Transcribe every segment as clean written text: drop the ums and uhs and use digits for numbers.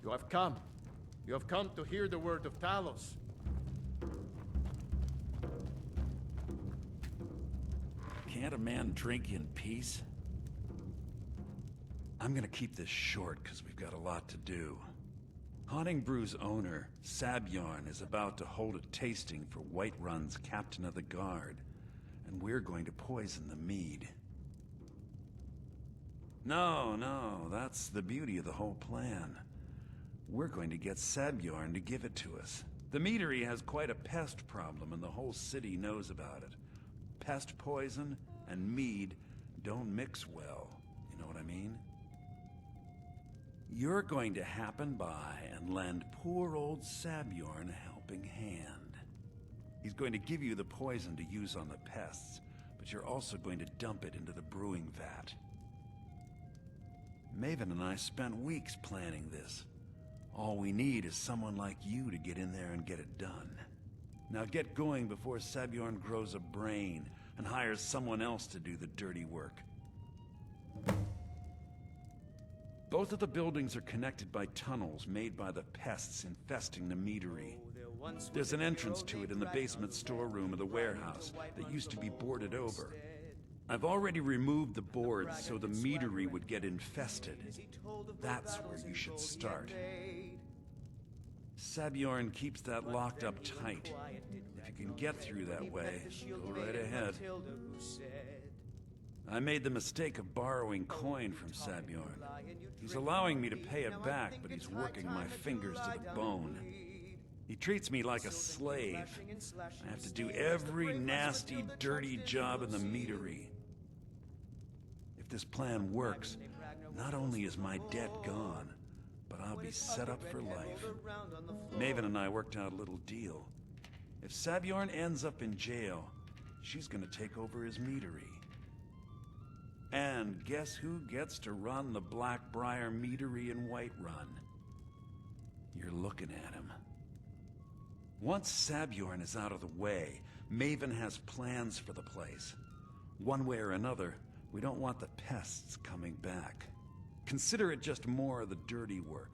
You have come. You have come to hear the word of Talos. Can't a man drink in peace? I'm gonna keep this short because we've got a lot to do. Honningbrew's owner, Sabjorn, is about to hold a tasting for Whiterun's Captain of the Guard, and we're going to poison the mead. No, that's the beauty of the whole plan. We're going to get Sabjorn to give it to us. The Meadery has quite a pest problem, and the whole city knows about it. Pest poison and mead don't mix well, you know what I mean? You're going to happen by and lend poor old Sabjorn a helping hand. He's going to give you the poison to use on the pests, but you're also going to dump it into the brewing vat. Maven and I spent weeks planning this. All we need is someone like you to get in there and get it done. Now get going before Sabjorn grows a brain and hires someone else to do the dirty work. Both of the buildings are connected by tunnels made by the pests infesting the Meadery. There's an entrance to it in the basement storeroom of the warehouse that used to be boarded over. I've already removed the boards so the Meadery would get infested. That's where you should start. Sabjorn keeps that locked up tight. If you can get through that way, go right ahead. I made the mistake of borrowing coin from Sabjorn. He's allowing me to pay it back, but he's working my fingers to the bone. He treats me like a slave. I have to do every nasty, dirty job in the Meadery. If this plan works, not only is my debt gone, but I'll be set up for life. Maven and I worked out a little deal. If Sabjorn ends up in jail, she's gonna take over his Meadery. And guess who gets to run the Blackbriar Meadery in Whiterun? You're looking at him. Once Sabjorn is out of the way, Maven has plans for the place. One way or another, we don't want the pests coming back. Consider it just more of the dirty work.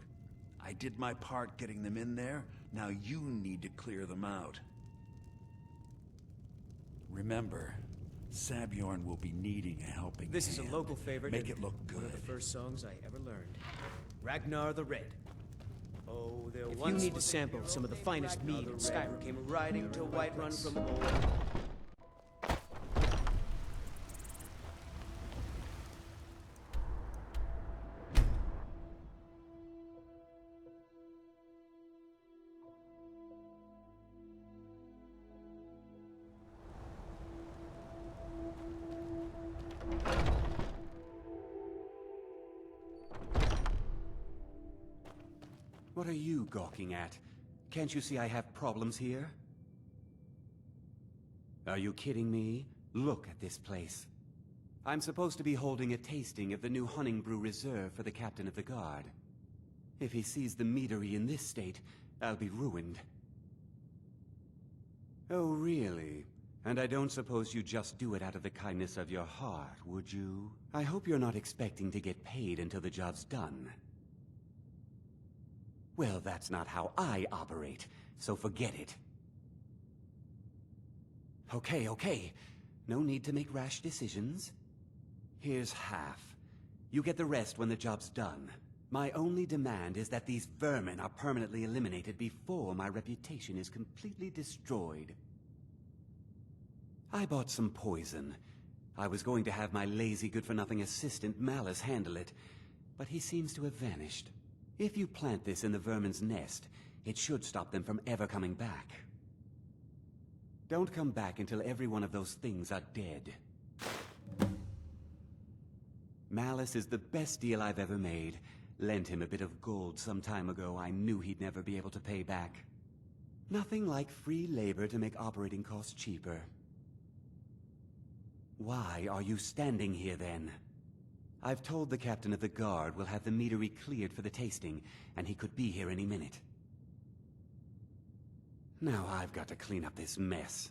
I did my part getting them in there, now you need to clear them out. Remember, Sabjorn will be needing a helping hand. This is a local favorite. Make it look good. One of the first songs I ever learned. Ragnar the Red. Oh, there If once you need to was a sample hero some of the named finest Ragnar mead the in Red Skyrim, who came riding to Whiterun from old. What are you gawking at? Can't you see I have problems here? Are you kidding me? Look at this place. I'm supposed to be holding a tasting of the new Honningbrew Reserve for the Captain of the Guard. If he sees the Meadery in this state, I'll be ruined. Oh, really? And I don't suppose you just do it out of the kindness of your heart, would you? I hope you're not expecting to get paid until the job's done. Well, that's not how I operate, so forget it. Okay. No need to make rash decisions. Here's half. You get the rest when the job's done. My only demand is that these vermin are permanently eliminated before my reputation is completely destroyed. I bought some poison. I was going to have my lazy good-for-nothing assistant Malice handle it, but he seems to have vanished. If you plant this in the vermin's nest, it should stop them from ever coming back. Don't come back until every one of those things are dead. Malice is the best deal I've ever made. Lent him a bit of gold some time ago I knew he'd never be able to pay back. Nothing like free labor to make operating costs cheaper. Why are you standing here then? I've told the Captain of the Guard we'll have the Meadery cleared for the tasting, and he could be here any minute. Now I've got to clean up this mess.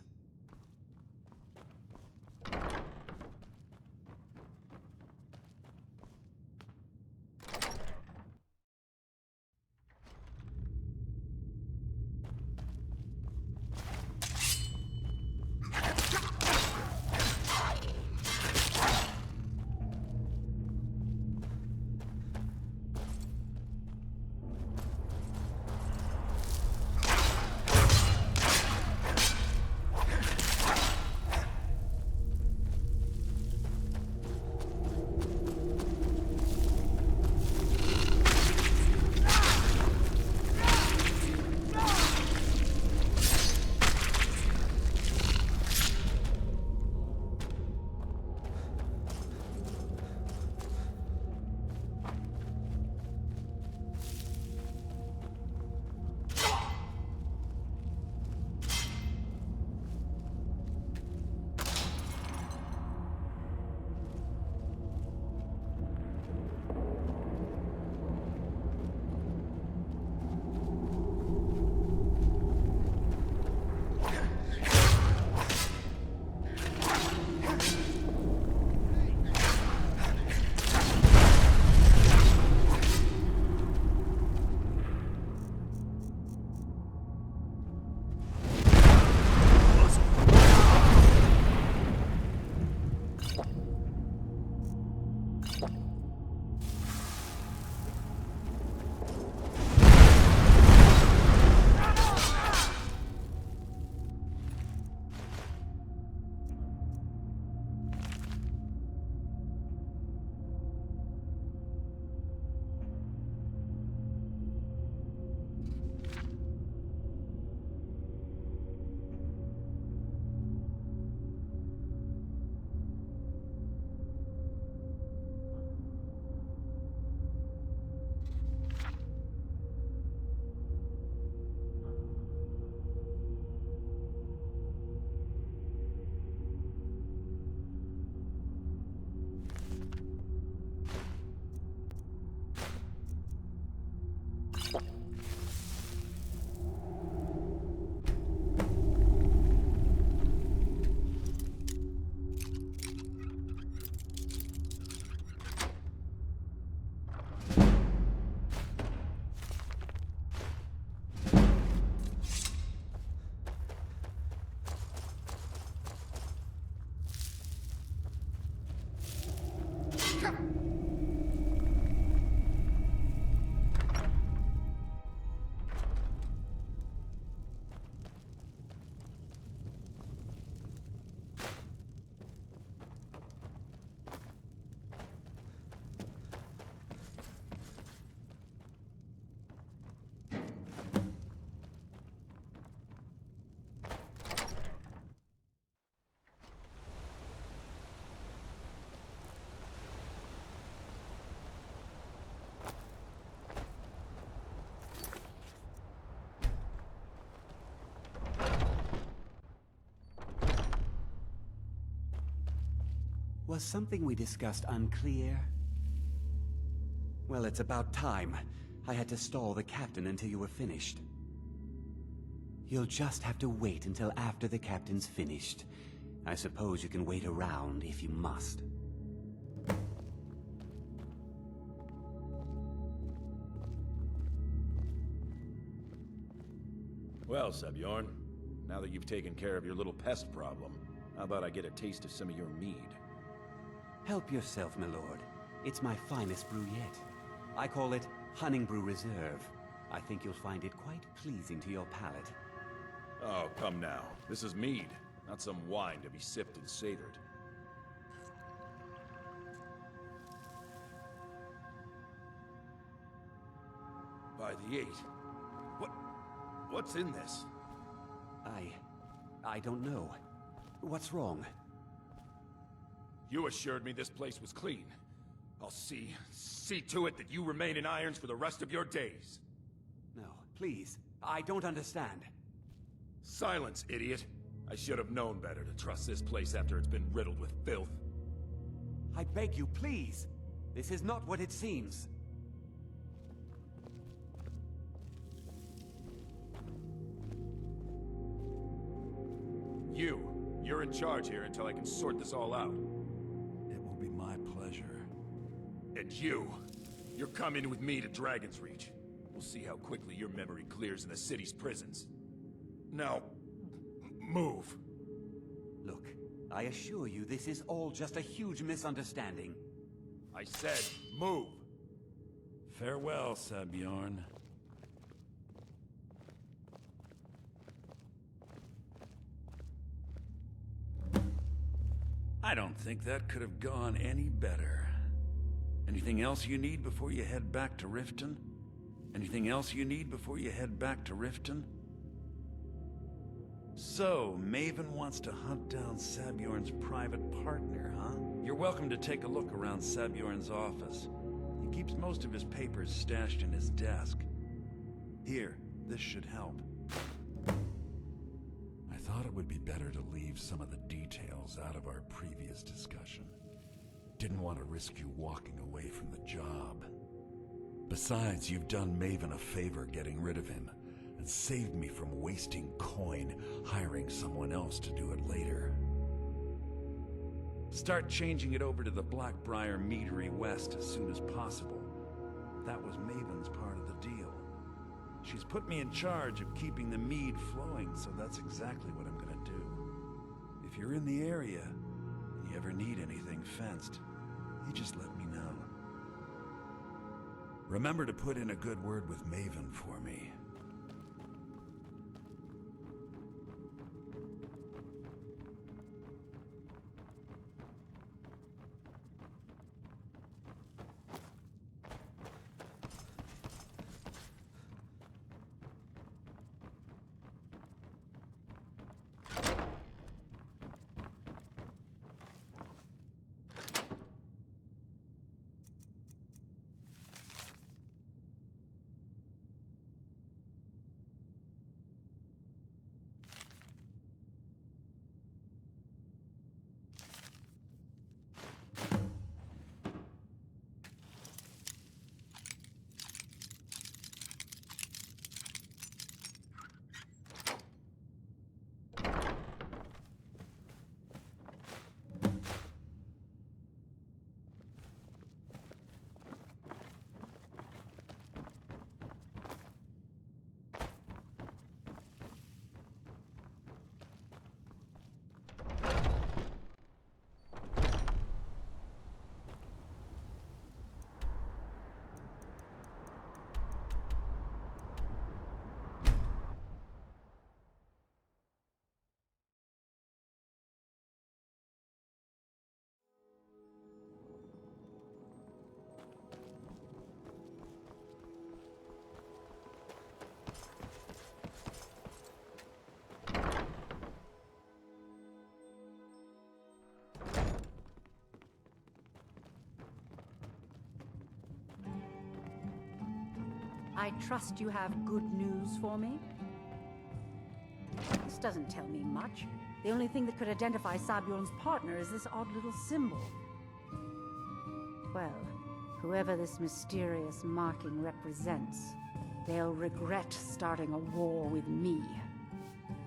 Was something we discussed unclear? Well, it's about time. I had to stall the captain until you were finished. You'll just have to wait until after the captain's finished. I suppose you can wait around if you must. Well, Sebjorn, now that you've taken care of your little pest problem, how about I get a taste of some of your mead? Help yourself, my lord. It's my finest brew yet. I call it Honningbrew Reserve. I think you'll find it quite pleasing to your palate. Oh, come now. This is mead, not some wine to be sipped and savored. By the 8. What's in this? I don't know. What's wrong? You assured me this place was clean. I'll see to it that you remain in irons for the rest of your days. No, please. I don't understand. Silence, idiot. I should have known better to trust this place after it's been riddled with filth. I beg you, please. This is not what it seems. You're in charge here until I can sort this all out. It will be my pleasure. And you're coming with me to Dragon's Reach. We'll see how quickly your memory clears in the city's prisons. Now, move. Look, I assure you this is all just a huge misunderstanding. I said, move. Farewell, Sebjorn. I don't think that could have gone any better. Anything else you need before you head back to Riften? Anything else you need before you head back to Riften? So, Maven wants to hunt down Sabjorn's private partner, huh? You're welcome to take a look around Sabjorn's office. He keeps most of his papers stashed in his desk. Here, this should help. I thought it would be better to leave some of the details out of our previous discussion. Didn't want to risk you walking away from the job. Besides, you've done Maven a favor getting rid of him, and saved me from wasting coin hiring someone else to do it later. Start changing it over to the Blackbriar Meadery West as soon as possible. That was Maven's part of the deal. She's put me in charge of keeping the mead flowing, so that's exactly what I'm gonna do. If you're in the area, and you ever need anything fenced, you just let me know. Remember to put in a good word with Maven for me. I trust you have good news for me? This doesn't tell me much. The only thing that could identify Sabjorn's partner is this odd little symbol. Well, whoever this mysterious marking represents, they'll regret starting a war with me.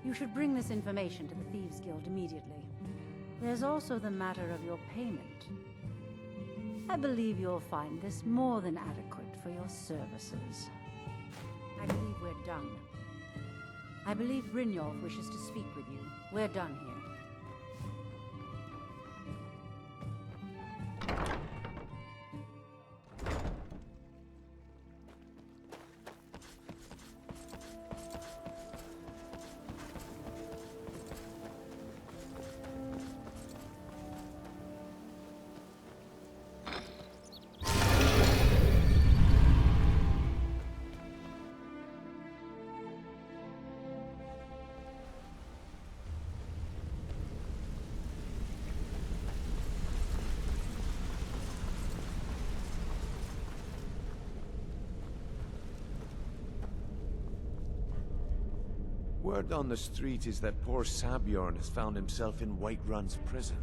You should bring this information to the Thieves Guild immediately. There's also the matter of your payment. I believe you'll find this more than adequate for your services. I believe we're done. I believe Brynjolf wishes to speak with you. We're done here. Word on the street is that poor Sabjorn has found himself in Whiterun's prison.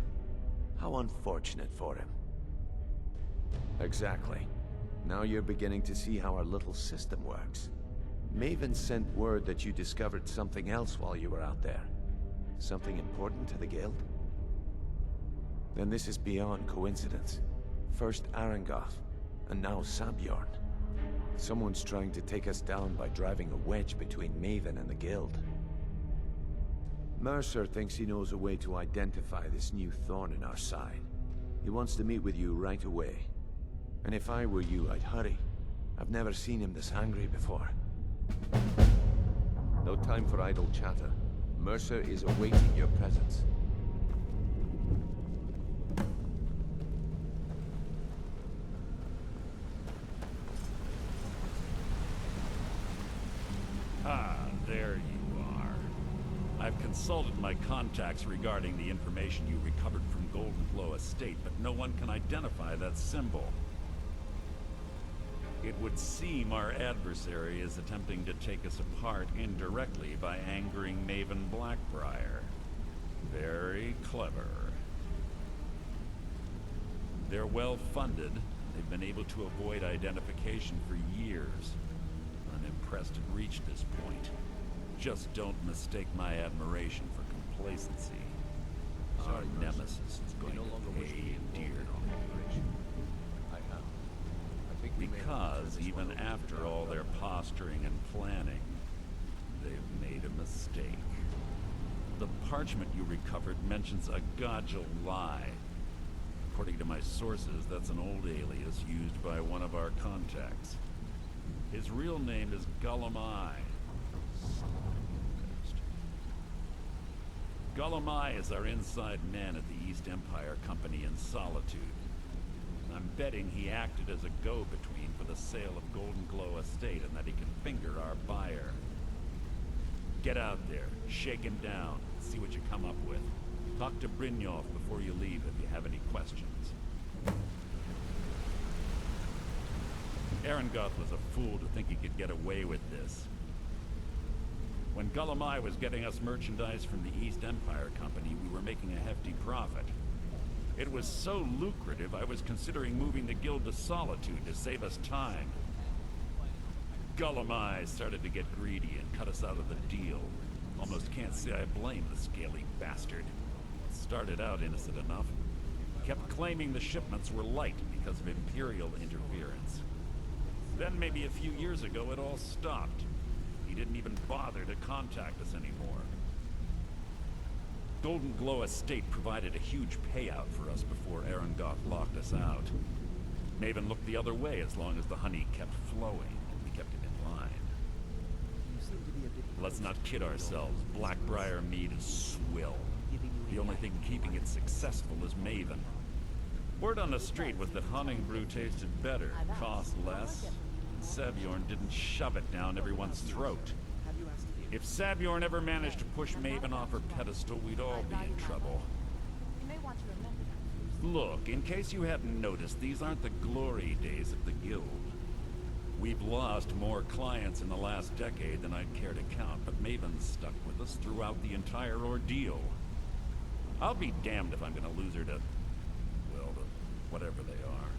How unfortunate for him. Exactly. Now you're beginning to see how our little system works. Maven sent word that you discovered something else while you were out there. Something important to the guild? Then this is beyond coincidence. First Arangoth, and now Sabjorn. Someone's trying to take us down by driving a wedge between Maven and the guild. Mercer thinks he knows a way to identify this new thorn in our side. He wants to meet with you right away. And if I were you, I'd hurry. I've never seen him this angry before. No time for idle chatter. Mercer is awaiting your presence. Ah, there you are. I've consulted my contacts regarding the information you recovered from Golden Glow Estate, but no one can identify that symbol. It would seem our adversary is attempting to take us apart indirectly by angering Maven Blackbriar. Very clever. They're well funded. They've been able to avoid identification for years. I'm impressed it reached this point. Just don't mistake my admiration for complacency. Our nemesis is going to pay dear. Because even after all their posturing and planning, they've made a mistake. The parchment you recovered mentions a Godjal lie. According to my sources, that's an old alias used by one of our contacts. His real name is Gullumai. Gullumai is our inside man at the East Empire Company in Solitude. I'm betting he acted as a go-between for the sale of Golden Glow Estate and that he can finger our buyer. Get out there, shake him down, see what you come up with. Talk to Brynjolf before you leave if you have any questions. Arangoth was a fool to think he could get away with this. When Gullumai was getting us merchandise from the East Empire Company, we were making a hefty profit. It was so lucrative, I was considering moving the guild to Solitude to save us time. Gullumai started to get greedy and cut us out of the deal. Almost can't say I blame the scaly bastard. Started out innocent enough. Kept claiming the shipments were light because of Imperial interference. Then maybe a few years ago it all stopped. He didn't even bother to contact us anymore. Golden Glow Estate provided a huge payout for us before Arangoth locked us out. Maven looked the other way as long as the honey kept flowing, and we kept it in line. Let's not kid ourselves. Blackbriar mead is swill. The only thing keeping it successful is Maven. Word on the street was that Honningbrew tasted better, cost less, and Sabjorn didn't shove it down everyone's throat. If Sabjorn ever managed to push Maven off her pedestal, we'd all be in trouble. Look, in case you hadn't noticed, these aren't the glory days of the guild. We've lost more clients in the last decade than I'd care to count, but Maven's stuck with us throughout the entire ordeal. I'll be damned if I'm gonna lose her to, well, to whatever they are.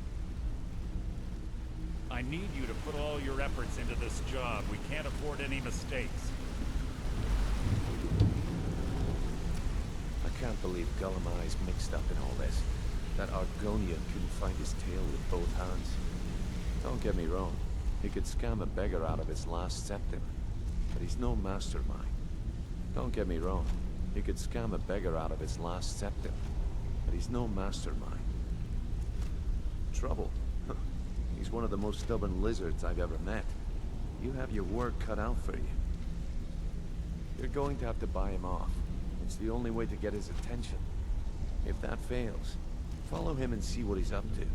I need you to put all your efforts into this job. We can't afford any mistakes. I can't believe Gullimeye's mixed up in all this. That Argonian couldn't find his tail with both hands. Don't get me wrong. He could scam a beggar out of his last septim. But he's no mastermind. Don't get me wrong. He could scam a beggar out of his last septim. But he's no mastermind. Trouble? He's one of the most stubborn lizards I've ever met. You have your work cut out for you. You're going to have to buy him off. It's the only way to get his attention. If that fails, follow him and see what he's up to.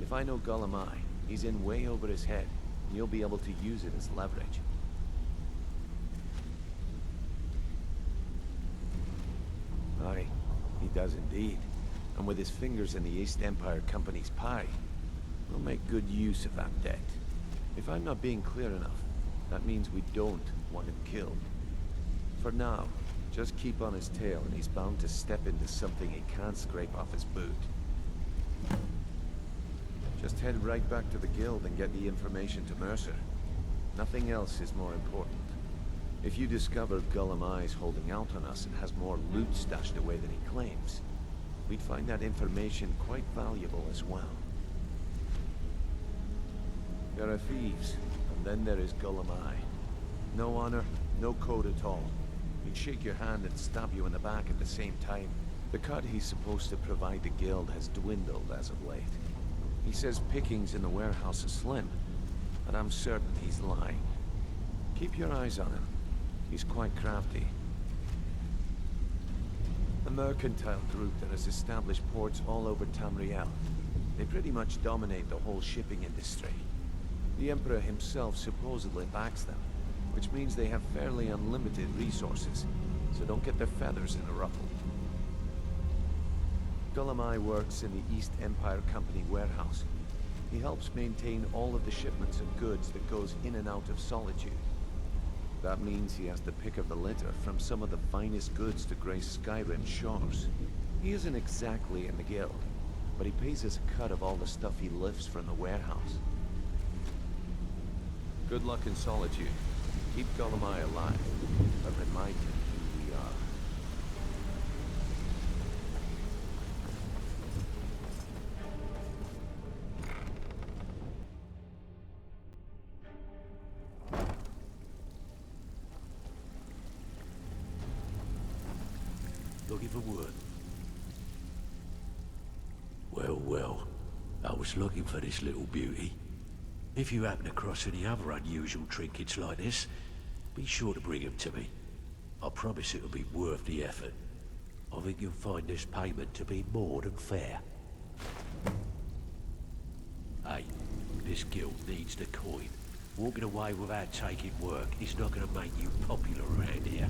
If I know Gullimeye, he's in way over his head, and you'll be able to use it as leverage. Aye, he does indeed. And with his fingers in the East Empire Company's pie, we'll make good use of that debt. If I'm not being clear enough, that means we don't want him killed. For now, just keep on his tail and he's bound to step into something he can't scrape off his boot. Just head right back to the guild and get the information to Mercer. Nothing else is more important. If you discover Gullimeye's holding out on us and has more loot stashed away than he claims, we'd find that information quite valuable as well. There are thieves, and then there is Gullimeye. No honor, no code at all. He'd shake your hand and stab you in the back at the same time. The cut he's supposed to provide the guild has dwindled as of late. He says pickings in the warehouse are slim, but I'm certain he's lying. Keep your eyes on him. He's quite crafty. A mercantile group that has established ports all over Tamriel. They pretty much dominate the whole shipping industry. The Emperor himself supposedly backs them, which means they have fairly unlimited resources, so don't get their feathers in a ruffle. Gullimeye works in the East Empire Company warehouse. He helps maintain all of the shipments of goods that goes in and out of Solitude. That means he has the pick of the litter from some of the finest goods to grace Skyrim's shores. He isn't exactly in the guild, but he pays us a cut of all the stuff he lifts from the warehouse. Good luck in Solitude. Keep Gullimeye alive, but remind him who we are. Looking for work? Well, I was looking for this little beauty. If you happen across any other unusual trinkets like this, be sure to bring them to me. I promise it'll be worth the effort. I think you'll find this payment to be more than fair. Hey, this guild needs the coin. Walking away without taking work is not going to make you popular around here.